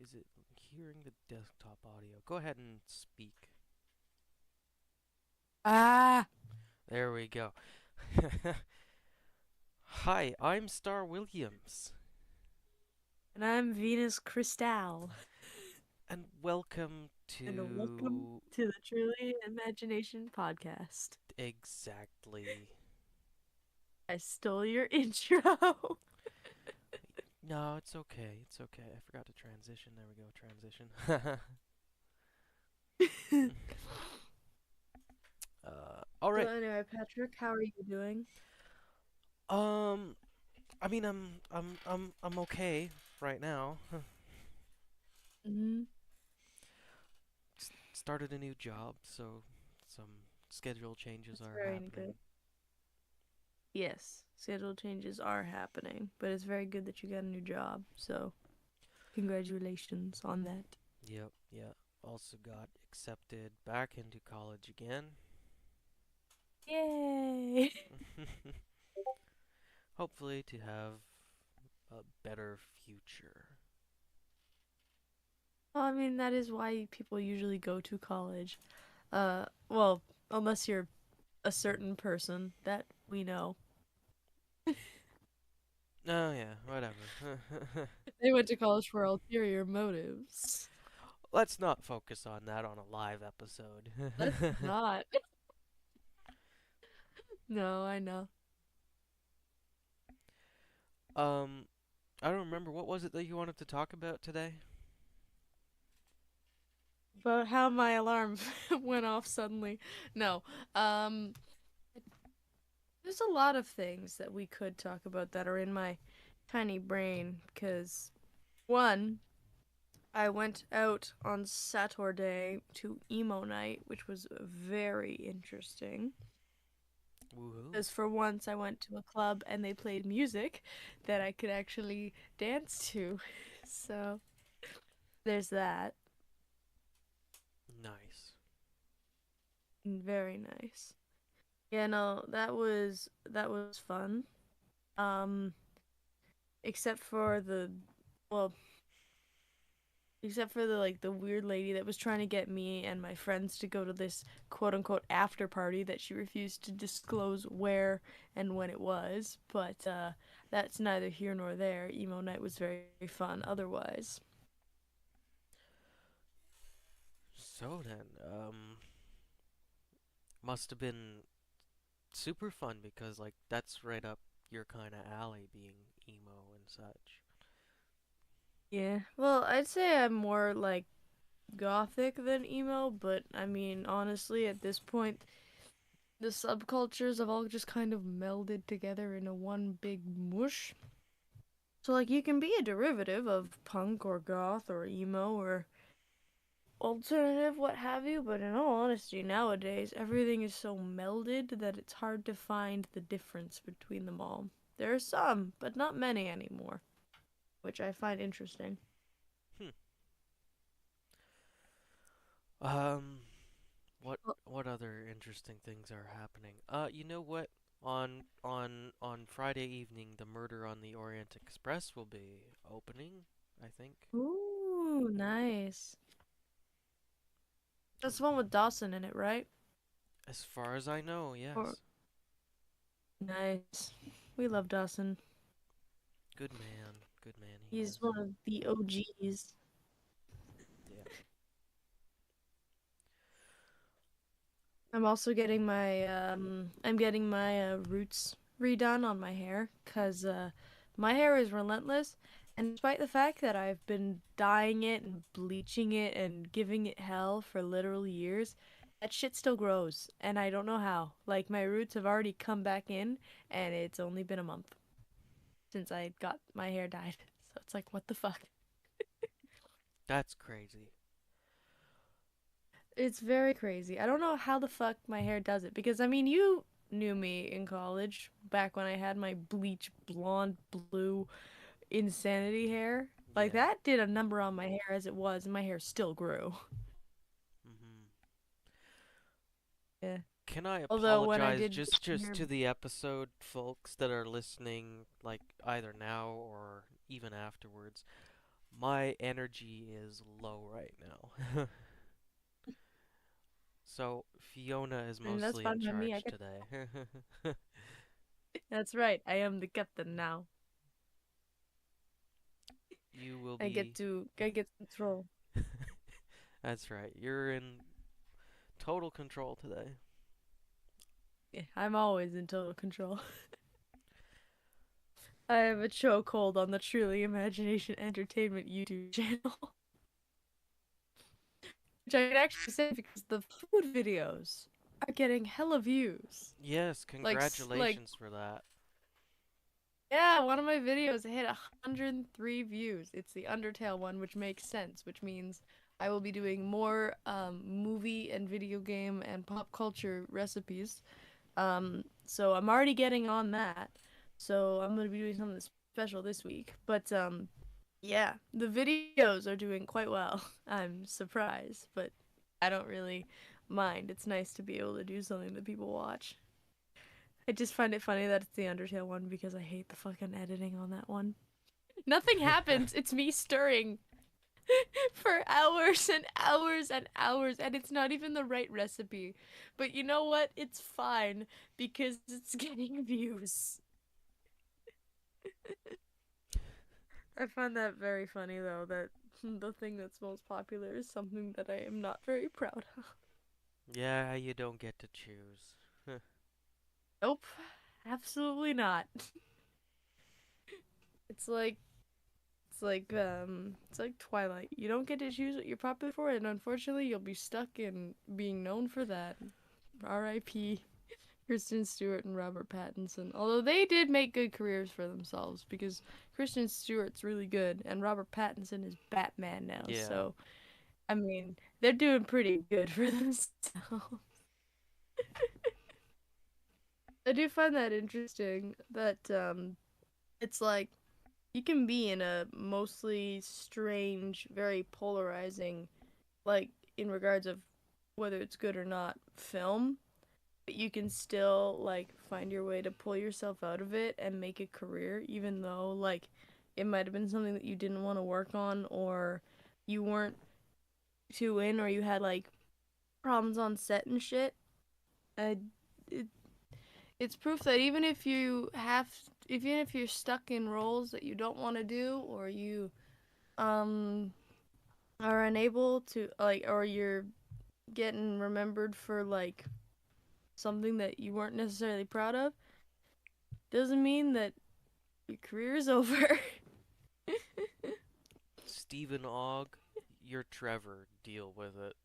Is it hearing the desktop audio? Go ahead and speak. Ah, There we go. Hi, I'm Star Williams, and I'm Venus Cristal, and welcome and welcome to to the Truly Imagination podcast. exactly. I stole your intro. No, it's okay. It's okay. I forgot to transition. There we go. Transition. All So right. anyway, Patrick, how are you doing? Um, I mean, I'm okay right now. Mm-hmm. Started a new job, so some schedule changes That's are very happening. good. Yes, schedule changes are happening, but it's very good that you got a new job. So congratulations on that. Yep, yeah. Also got accepted back into college again. Yay! Hopefully to have a better future. Well, I mean that is why people usually go to college. Well, unless you're a certain person that we know. Oh yeah, whatever. They went to college for ulterior motives. Let's not focus on that on a live episode. Let's not. No, I know. um, I don't remember what was it that you wanted to talk about today? But how my alarm went off suddenly. No. Um, there's a lot of things that we could talk about that are in my tiny brain. Because, one, I went out on Saturday to emo night, which was very interesting. Woohoo. Because for once I went to a club and they played music that I could actually dance to. So there's that. Nice. Very nice. Yeah, no, that was fun. Um, except for the well, except for the like the weird lady that was trying to get me and my friends to go to this quote unquote after party that she refused to disclose where and when it was. But that's neither here nor there. Emo night was very fun otherwise. So then, must have been super fun because like that's right up your kind of alley, being emo and such. Yeah. Well, I'd say I'm more like gothic than emo, but I mean, honestly, at this point, the subcultures have all just kind of melded together into one big mush. So, like, you can be a derivative of punk or goth or emo or alternative, what have you, but in all honesty, nowadays, everything is so melded that it's hard to find the difference between them all. There are some, but not many anymore, which I find interesting. Hmm. Um, what Well, what other interesting things are happening? You know what? On Friday evening, the Murder on the Orient Express will be opening, I think. ooh, nice. That's the one with Dawson in it, right? As far as I know, Or yes. nice. We love Dawson. Good man. Good man he He's is. one of the OGs. Yeah. I'm getting my roots redone on my hair cuz my hair is relentless, and despite the fact that I've been dyeing it and bleaching it and giving it hell for literal years, that shit still grows and I don't know how. Like my roots have already come back in and it's only been a month since I got my hair dyed. So it's like what the fuck? That's crazy. It's very crazy. I don't know how the fuck my hair does it because I mean, you knew me in college back when I had my bleach blonde blue insanity hair. Like Yeah. that did a number on my hair as it was, and my hair still grew. Mhm. Yeah. Can I Although when I apologize did just hair, to the episode folks that are listening like either now or even afterwards? My energy is low right now. So Fiona is I mean, that's mostly in fine by me. charge today. That's right. I am the captain now. You will I get be. to control. That's right. You're in total control today. Yeah, I'm always in total control. I have a chokehold on the Truly Imagination Entertainment YouTube channel, which I can actually say because the food videos are getting hella views. Yes, Like congratulations for that. yeah, one of my videos hit 103 views. It's the Undertale one, which makes sense, which means I will be doing more movie and video game and pop culture recipes. So I'm already getting on that. So I'm gonna be doing something special this week. But yeah, the videos are doing quite well. I'm surprised, but I don't really mind. It's nice to be able to do something that people watch. I just find it funny that it's the Undertale one because I hate the fucking editing on that one. Nothing happens. It's me stirring for hours and hours and hours, and it's not even the right recipe. But you know what? It's fine because it's getting views. I find that very funny though, that the thing that's most popular is something that I am not very proud of. Yeah, you don't get to choose. Nope, absolutely not. It's like it's like Twilight. You don't get to choose what you're popular for, and unfortunately, you'll be stuck in being known for that. R.I.P. Kristen Stewart and Robert Pattinson. Although they did make good careers for themselves because Kristen Stewart's really good and Robert Pattinson is Batman now. Yeah. So, I mean, they're doing pretty good for themselves. I do find that interesting that it's like you can be in a mostly strange, very polarizing, like in regards of whether it's good or not, film, but you can still like find your way to pull yourself out of it and make a career, even though like it might have been something that you didn't want to work on or you weren't too in or you had like problems on set and shit. I, it, it's proof that even if you're stuck in roles that you don't want to do or you um are unable to like or you're getting remembered for like something that you weren't necessarily proud of doesn't mean that your career is over. Stephen Ogg, you're Trevor. Deal with it.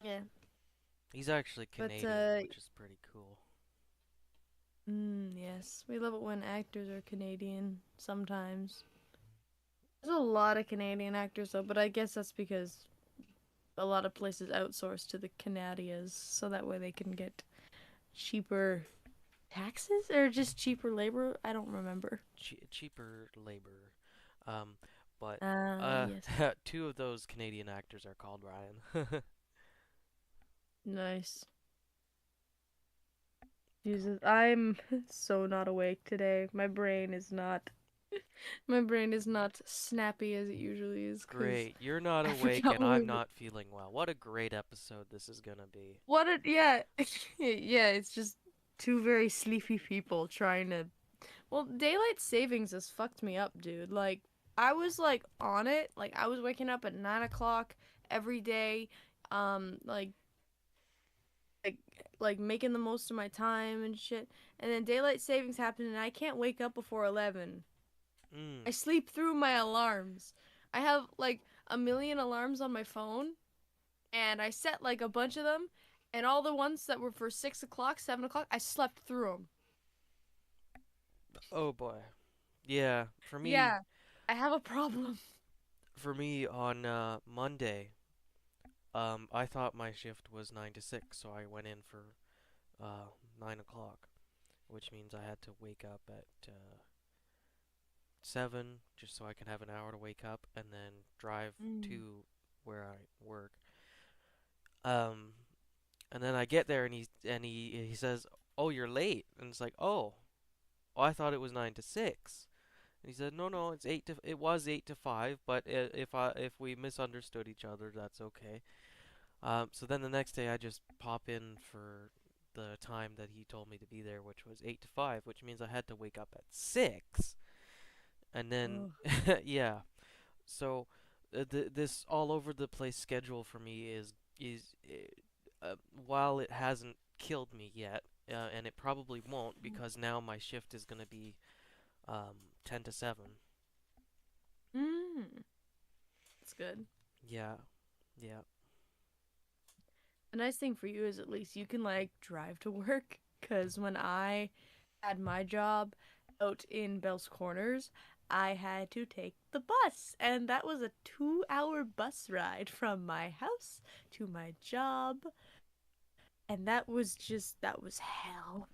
Yeah, He's actually but Canadian, which is pretty cool. yes, we love it when actors are Canadian sometimes. There's a lot of Canadian actors though, but I guess that's because a lot of places outsource to the Canadians, so that way they can get cheaper taxes or just cheaper labor. I don't remember. Cheaper labor. Um, but uh, Yes, two of those Canadian actors are called Ryan. nice. Jesus, I'm so not awake today. My brain is not snappy as it usually is because Great. You're not I awake forgot and what I'm we not feeling well. What a great episode this is gonna be. what a yeah. Yeah, it's just two very sleepy people trying to well, daylight savings has fucked me up, dude. Like I was like on it. Like I was waking up at 9 o'clock every day. Like like like making the most of my time and shit. And then daylight savings happened and I can't wake up before 11. Mm. I sleep through my alarms. I have like a million alarms on my phone, and I set like a bunch of them, and all the ones that were for 6 o'clock, 7 o'clock, I slept through them. Oh boy. Yeah, Yeah, I have a problem. for me on Monday, I thought my shift was 9 to 6, so I went in for 9 o'clock, which means I had to wake up at 7 just so I can have an hour to wake up and then drive Mm. to where I work. And then I get there and he says, "Oh, you're late." And it's like, "Oh." oh, I thought it was 9 to 6. And he said, no, no, it was 8 to 5, but if we misunderstood each other, that's okay. So then the next day I just pop in for the time that he told me to be there, which was 8 to 5, which means I had to wake up at 6. And then, Ugh. yeah. So this all over the place schedule for me while it hasn't killed me yet, and it probably won't because now my shift is gonna be 10 to 7. Mm, that's good. Yeah, yeah. The nice thing for you is at least you can like drive to work. Cause when I had my job out in Bell's Corners, I had to take the bus, and that was a 2-hour bus ride from my house to my job, and that was hell.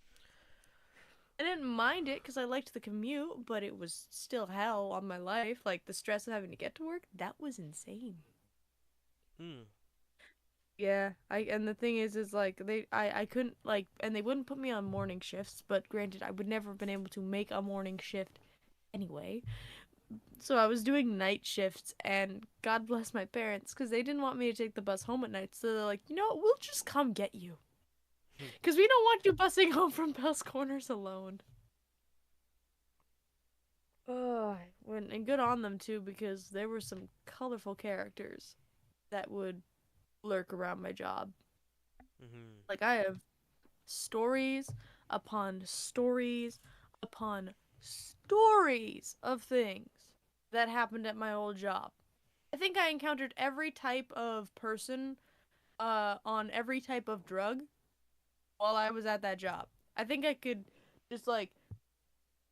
I didn't mind it because I liked the commute, but it was still hell on my life. Like the stress of having to get to work, that was insane. Hmm. Yeah, I and the thing is like I couldn't like and they wouldn't put me on morning shifts, but granted I would never have been able to make a morning shift anyway. So I was doing night shifts and God bless my parents because they didn't want me to take the bus home at night. So they're like, "You know what? We'll just come get you because we don't want you busing home from Bell's Corners alone." Oh, and good on them too because there were some colorful characters that would lurk around my job. Mhm. Like I have stories upon stories upon stories of things that happened at my old job. I think I encountered every type of person on every type of drug while I was at that job. I think I could just like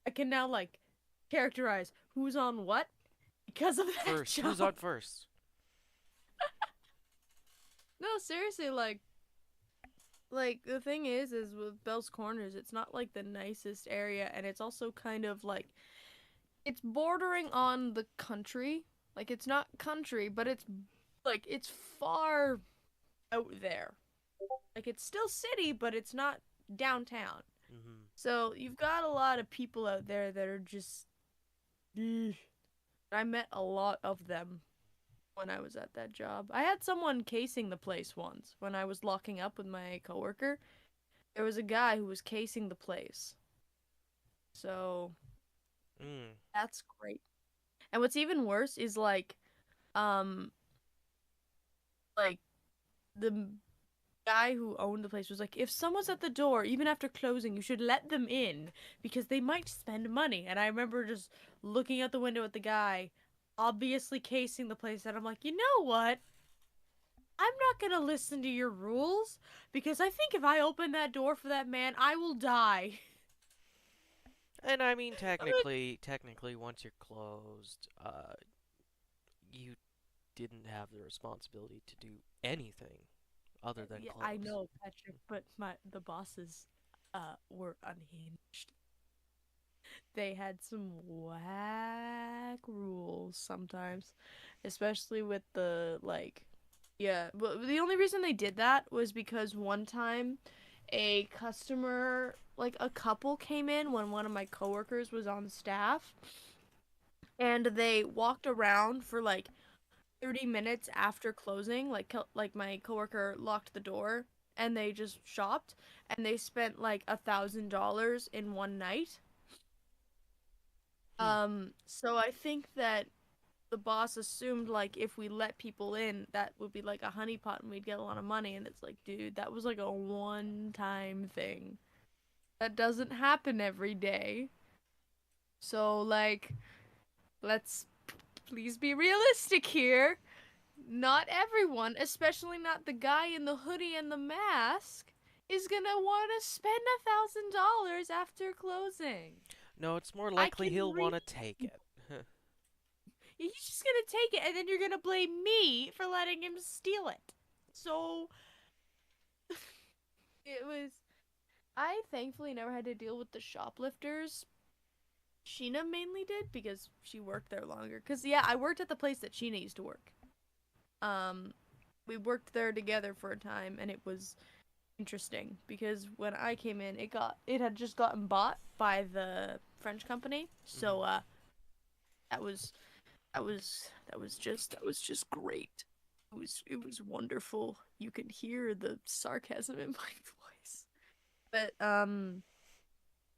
I can now like characterize who's on what because of that First, who's job. on first? No, seriously, like the thing is with Bell's Corners, it's not like the nicest area, and it's also kind of like it's bordering on the country. Like it's not country, but it's like it's far out there. Like it's still city, but it's not downtown. Mhm. So you've got a lot of people out there that are just. Ugh. I met a lot of them when I was at that job. I had someone casing the place once when I was locking up with my coworker. There was a guy who was casing the place. So Mm. that's great. And what's even worse is um like the guy who owned the place was like, if someone's at the door, even after closing, you should let them in because they might spend money. And I remember just looking out the window at the guy, obviously casing the place, and I'm like, you know what? I'm not gonna listen to your rules because I think if I open that door for that man, I will die. And I mean, I'm like, technically, once you're closed, you didn't have the responsibility to do anything other than yeah, I close. know, Patrick, but the bosses were unhinged. They had some whack rules sometimes, especially with the like yeah, but the only reason they did that was because one time a customer, like a couple came in when one of my coworkers was on staff and they walked around for like 30 minutes after closing, like my coworker locked the door and they just shopped and they spent like $1,000 in one night. Hmm. So I think that the boss assumed like if we let people in, that would be like a honeypot and we'd get a lot of money. And it's like, dude, that was like a one-time thing. That doesn't happen every day. So like, let's please be realistic here. Not everyone, especially not the guy in the hoodie and the mask, is gonna want to spend $1,000 after closing. No, it's more I likely can he'll read. want to take it. He's just gonna take it, and then you're gonna blame me for letting him steal it. So it was. I thankfully never had to deal with the shoplifters. Sheena mainly did because she worked there longer. Cause yeah, I worked at the place that Sheena used to work. Um, we worked there together for a time, and it was interesting because when I came in, it had just gotten bought by the French company. Mhm. So that was that was just great. It was wonderful. You can hear the sarcasm in my voice. But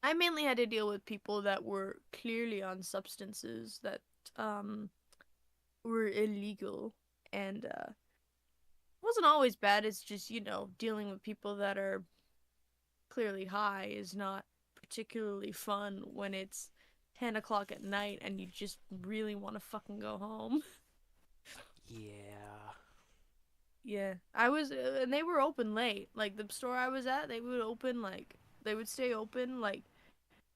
I mainly had to deal with people that were clearly on substances that um were illegal, and wasn't always bad. It's just, dealing with people that are clearly high is not particularly fun when it's 10 o'clock at night and you just really want to fucking go home. Yeah. Yeah, I was, and they were open late. Like the store I was at, they would stay open like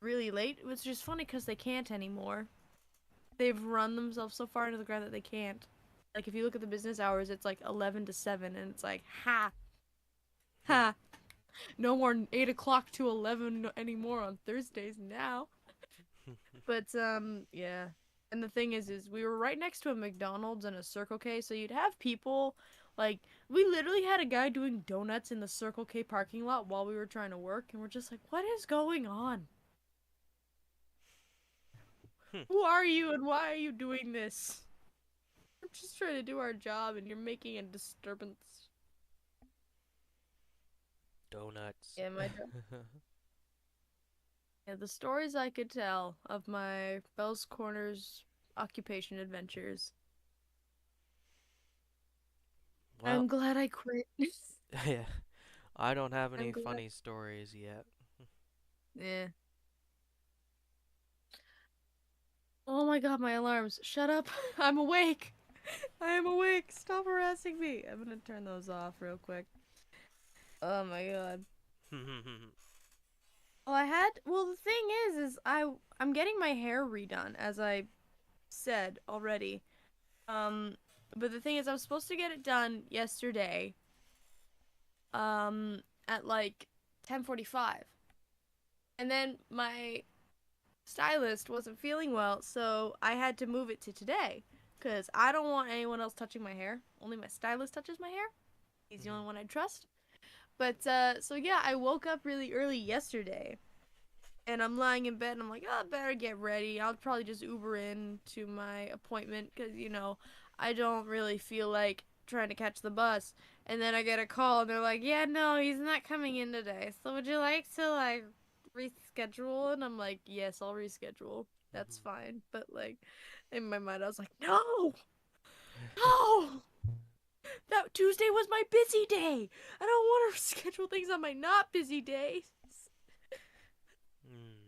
really late. It was just funny because they can't anymore. They've run themselves so far into the ground that they can't. Like if you look at the business hours, it's like 11 to 7, and it's like, ha, ha, no more 8 o'clock to 11 anymore on Thursdays now. But yeah. And the thing is we were right next to a McDonald's and a Circle K, so you'd have people like we literally had a guy doing donuts in the Circle K parking lot while we were trying to work, and we're just like, what is going on? Who are you and why are you doing this? We're just trying to do our job and you're making a disturbance. Donuts. Yeah, yeah, the stories I could tell of my Bell's Corners occupation adventures. Well, I'm glad I quit. yeah. I don't have I'm any glad. funny stories yet. Yeah. Oh my god, my alarms. Shut up. I'm awake. I am awake. Stop harassing me. I'm gonna turn those off real quick. Oh my god. Well, the thing is I'm getting my hair redone, as I said already. Um, but the thing is, I was supposed to get it done yesterday, at like 10:45. And then my stylist wasn't feeling well, so I had to move it to today. Because I don't want anyone else touching my hair. Only my stylist touches my hair. He's the Mhm. only one I trust. But, so yeah, I woke up really early yesterday. And I'm lying in bed and I'm like, oh, I better get ready. I'll probably just Uber in to my appointment because, I don't really feel like trying to catch the bus. And then I get a call and they're like, yeah, no, he's not coming in today. So would you like to, like, reschedule? And I'm like, yes, I'll reschedule. That's Mhm. fine. But, like, in my mind, I was like, no, no, that Tuesday was my busy day. I don't want to schedule things on my not busy days.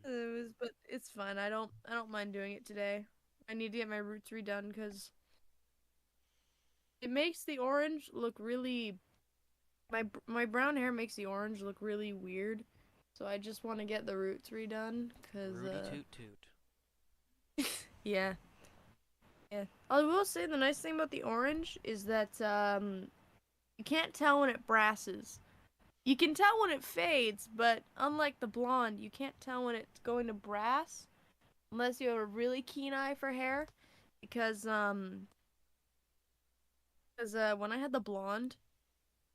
Mm. But it's fine. I don't mind doing it today. I need to get my roots redone because it makes the orange look really my brown hair makes the orange look really weird. So I just want to get the roots redone because Rudy Toot Toot. yeah. Yeah. I will say the nice thing about the orange is that you can't tell when it brasses. You can tell when it fades, but unlike the blonde, you can't tell when it's going to brass unless you have a really keen eye for hair because when I had the blonde,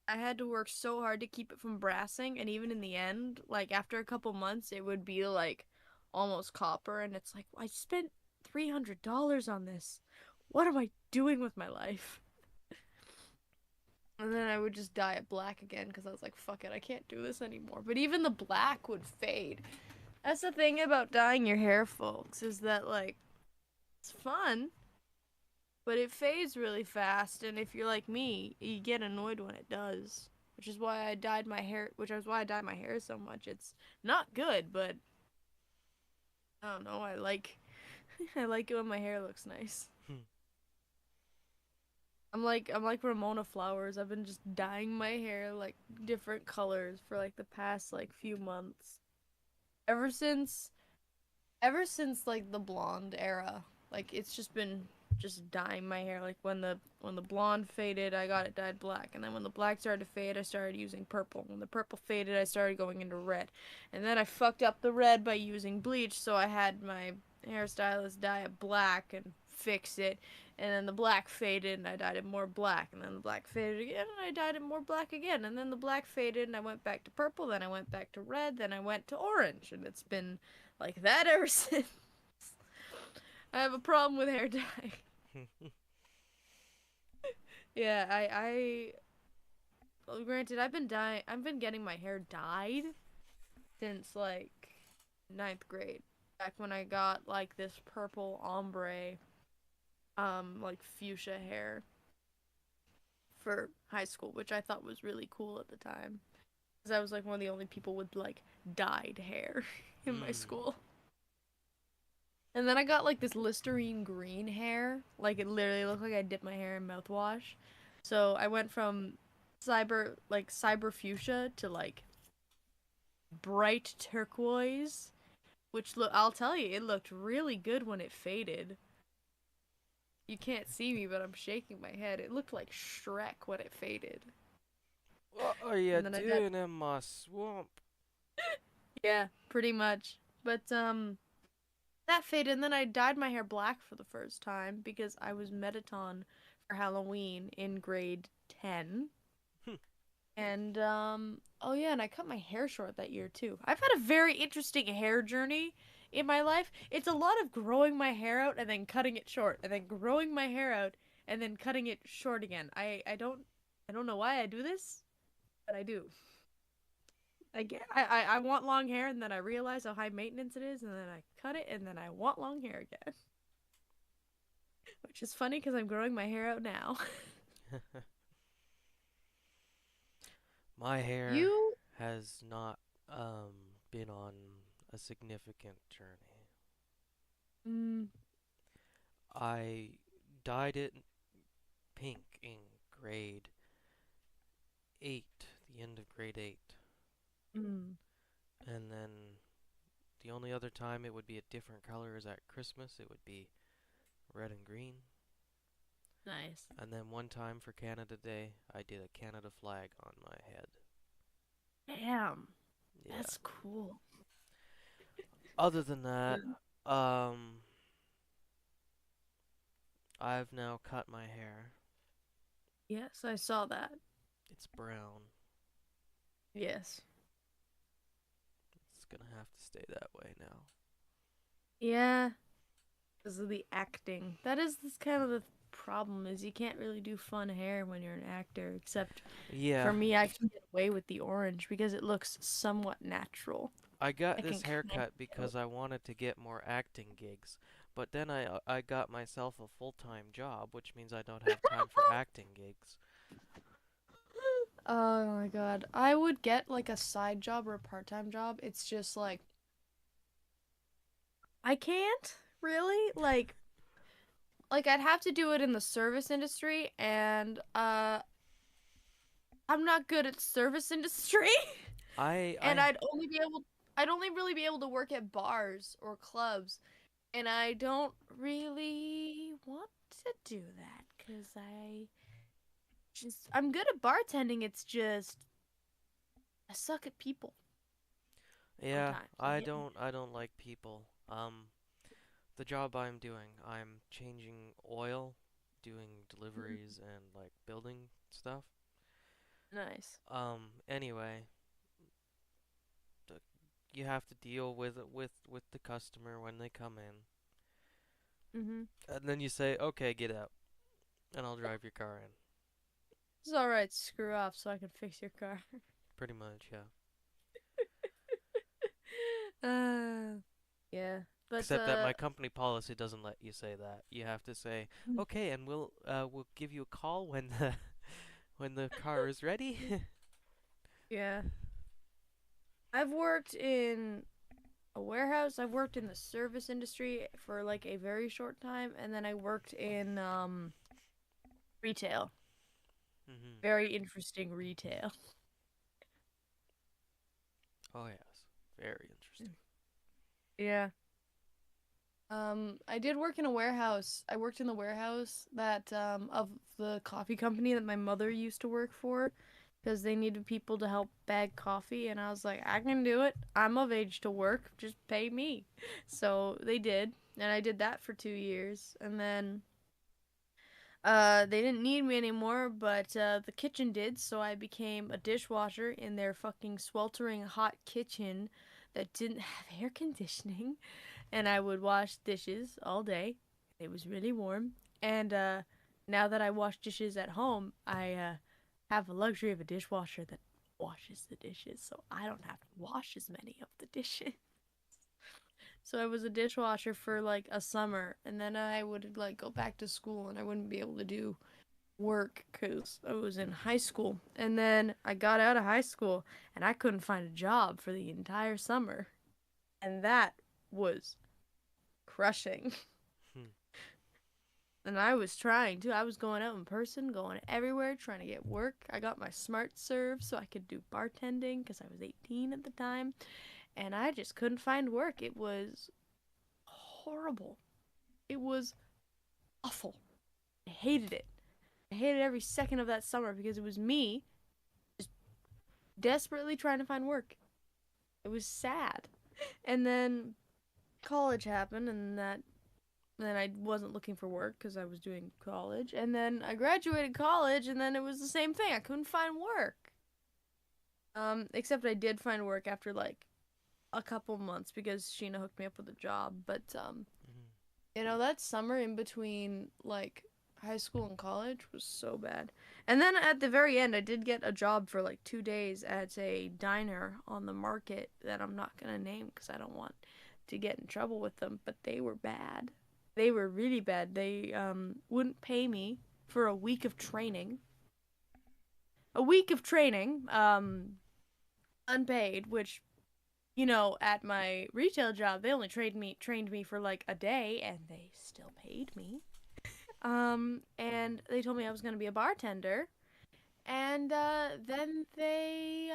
I had to work so hard to keep it from brassing, and even in the end, like after a couple months, it would be like almost copper, and it's like I spent $300 on this. What am I doing with my life? And then I would just dye it black again because I was like, fuck it, I can't do this anymore. But even the black would fade. That's the thing about dyeing your hair, folks, is that like it's fun, but it fades really fast, and if you're like me, you get annoyed when it does. Which is why I dyed my hair so much. It's not good, but I don't know, I like I like it when my hair looks nice. I'm like Ramona Flowers. I've been just dyeing my hair like different colors for like the past like few months. Ever since like the blonde era. Like it's just been just dyeing my hair. Like when the blonde faded, I got it dyed black, and then when the black started to fade, I started using purple. When the purple faded, I started going into red, and then I fucked up the red by using bleach. So I had my hairstylist dye it black and fix it, And then the black faded and I dyed it more black. And then the black faded again and I dyed it more black again. And then the black faded and I went back to purple. Then I went back to red. Then I went to orange. And it's been like that ever since. I have a problem with hair dye. Yeah, well, granted, I've been getting my hair dyed since like ninth grade. Back when I got like this purple ombre, like fuchsia hair for high school, which I thought was really cool at the time. Because I was like one of the only people with like dyed hair in my Hmm. school. And then I got like this Listerine green hair. Like it literally looked like I dipped my hair in mouthwash. So I went from cyber fuchsia to like bright turquoise, which look I'll tell you, it looked really good when it faded. You can't see me, but I'm shaking my head. It looked like Shrek when it faded. What are you And then I got doing in my swamp? yeah, pretty much. But that faded and then I dyed my hair black for the first time because I was Metaton for Halloween in grade 10. And oh yeah, and I cut my hair short that year too. I've had a very interesting hair journey in my life. It's a lot of growing my hair out and then cutting it short and then growing my hair out and then cutting it short again. I don't know why I do this, but I do. I want long hair and then I realize how high maintenance it is and then I cut it and then I want long hair again. Which is funny because I'm growing my hair out now. My hair You has not been on a significant journey. mm, I dyed it pink in grade 8, the end of grade 8. mm, And then the only other time it would be a different color is at Christmas. It would be red and green. nice. And then one time for Canada Day, I did a Canada flag on my head. Damn, Yeah. that's cool. Other than that, um, I've now cut my hair. Yes, I saw that. It's brown. Yes. It's gonna have to stay that way now. Yeah, because of the acting. That is this kind of the problem is you can't really do fun hair when you're an actor, except Yeah, for me, I can get away with the orange because it looks somewhat natural. I got I can this kind haircut of. because I wanted to get more acting gigs. But then I got myself a full-time job, which means I don't have time for acting gigs. Oh my God. I would get like a side job or a part-time job. It's just like I can't really like I'd have to do it in the service industry and I'm not good at service industry I and I I'd only really be able to work at bars or clubs and I don't really want to do that cuz I'm good at bartending. It's just I suck at people yeah, sometimes. You I get me? don't like people. The job I'm doing, I'm changing oil, doing deliveries and like building stuff. Nice. Anyway, the, you have to deal with the customer when they come in. Mhm. And then you say, "Okay, get out." And I'll drive your car in. It's all right. Screw off so I can fix your car. Pretty much, yeah. uh, yeah. But Except that my company policy doesn't let you say that. You have to say, "Okay, and we'll give you a call when the when the car is ready." yeah. I've worked in a warehouse. I've worked in the service industry for like a very short time, and then I worked in retail. Mhm. Very interesting retail. Oh yes, very interesting. Yeah. I did work in a warehouse. I worked in the warehouse that of the coffee company that my mother used to work for because they needed people to help bag coffee and I was like, I can do it. I'm of age to work. Just pay me. So they did, and I did that for 2 years. And then They didn't need me anymore, but the kitchen did, so I became a dishwasher in their fucking sweltering hot kitchen that didn't have air conditioning, and I would wash dishes all day. It was really warm, and now that I wash dishes at home, I have the luxury of a dishwasher that washes the dishes, so I don't have to wash as many of the dishes. So I was a dishwasher for like a summer, and then I would like go back to school, and I wouldn't be able to do work because I was in high school. And then I got out of high school, and I couldn't find a job for the entire summer, and that was crushing. Hmm. And I was trying to. I was going out in person, going everywhere, trying to get work. I got my smart serve so I could do bartending because I was 18 at the time, and I just couldn't find work. It was horrible. It was awful. I hated it. I hated every second of that summer because it was me just desperately trying to find work. It was sad. And then college happened, and then I wasn't looking for work because I was doing college. And then I graduated college, and then it was the same thing. I couldn't find work. Except I did find work after like a couple months because Sheena hooked me up with a job. But Mhm. that summer in between like high school and college was so bad. And then at the very end, I did get a job for like 2 days at a diner on the market that I'm not gonna name because I don't want to get in trouble with them. But they were bad. They were really bad. They wouldn't pay me for a week of training. A week of training, unpaid, which at my retail job, they only trained me for like a day, and they still paid me. And they told me I was gonna be a bartender, and then they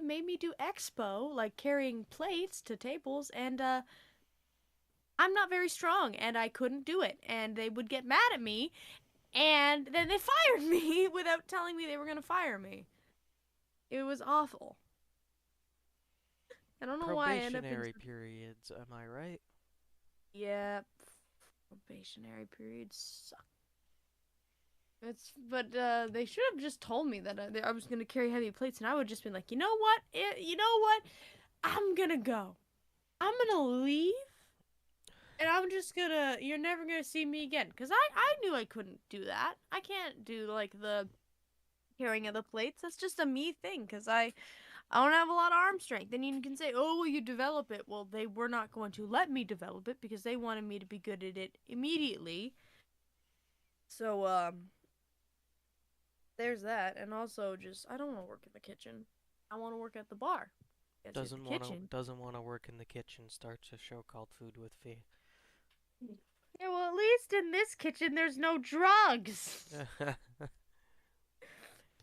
made me do expo, like carrying plates to tables, and I'm not very strong, and I couldn't do it, and they would get mad at me, and then they fired me without telling me they were gonna fire me. It was awful. I don't know why I end up in Probationary periods, am I right? yeah, probationary periods suck. But they should have just told me that I was gonna carry heavy plates, and I would just been like, you know what? You know what? I'm gonna go. I'm gonna leave, and I'm just gonna. You're never gonna see me again, cause I knew I couldn't do that. I can't do like the carrying of the plates. That's just a me thing, cause I don't have a lot of arm strength. Then you can say, oh, well, you develop it. Well, they were not going to let me develop it because they wanted me to be good at it immediately. So there's that, and also just I don't want to work in the kitchen. I want to work at the bar. Because at the kitchen. Doesn't wanna work in the kitchen. Starts a show called Food with Fee. Yeah, well, at least in this kitchen, there's no drugs.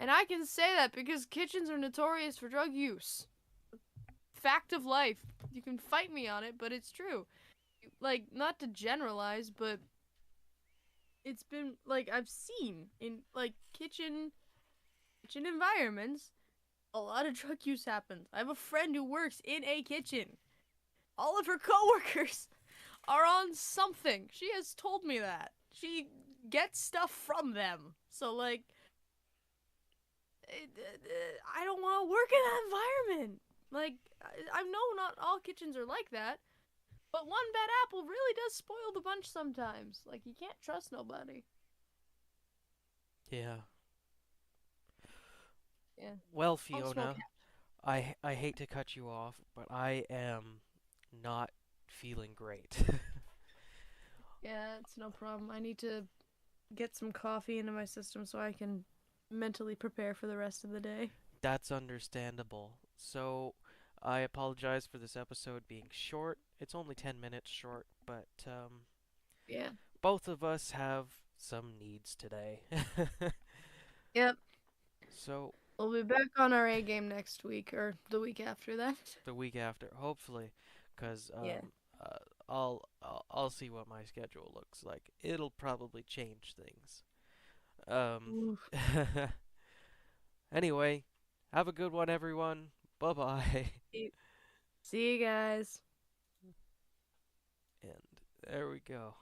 And I can say that because kitchens are notorious for drug use. Fact of life. You can fight me on it, but it's true. Like, not to generalize, but it's been like I've seen in like kitchen environments a lot of drug use happens. I have a friend who works in a kitchen. All of her coworkers are on something. She has told me that. She gets stuff from them. So like I don't want to work in that environment. Like I know not all kitchens are like that, but one bad apple really does spoil the bunch sometimes. Like you can't trust nobody. Yeah. Yeah. Well, Don't smoke. Fiona, I hate to cut you off, but I am not feeling great. Yeah, it's no problem. I need to get some coffee into my system so I can mentally prepare for the rest of the day. That's understandable. So, I apologize for this episode being short. It's only 10 minutes short, but Yeah. both of us have some needs today. Yep. So, We'll be back on our A game next week or the week after that. the week after, hopefully, because Yeah. I'll see what my schedule looks like. It'll probably change things. Um, Oof. anyway, have a good one, everyone. Bye bye. See you guys. And there we go.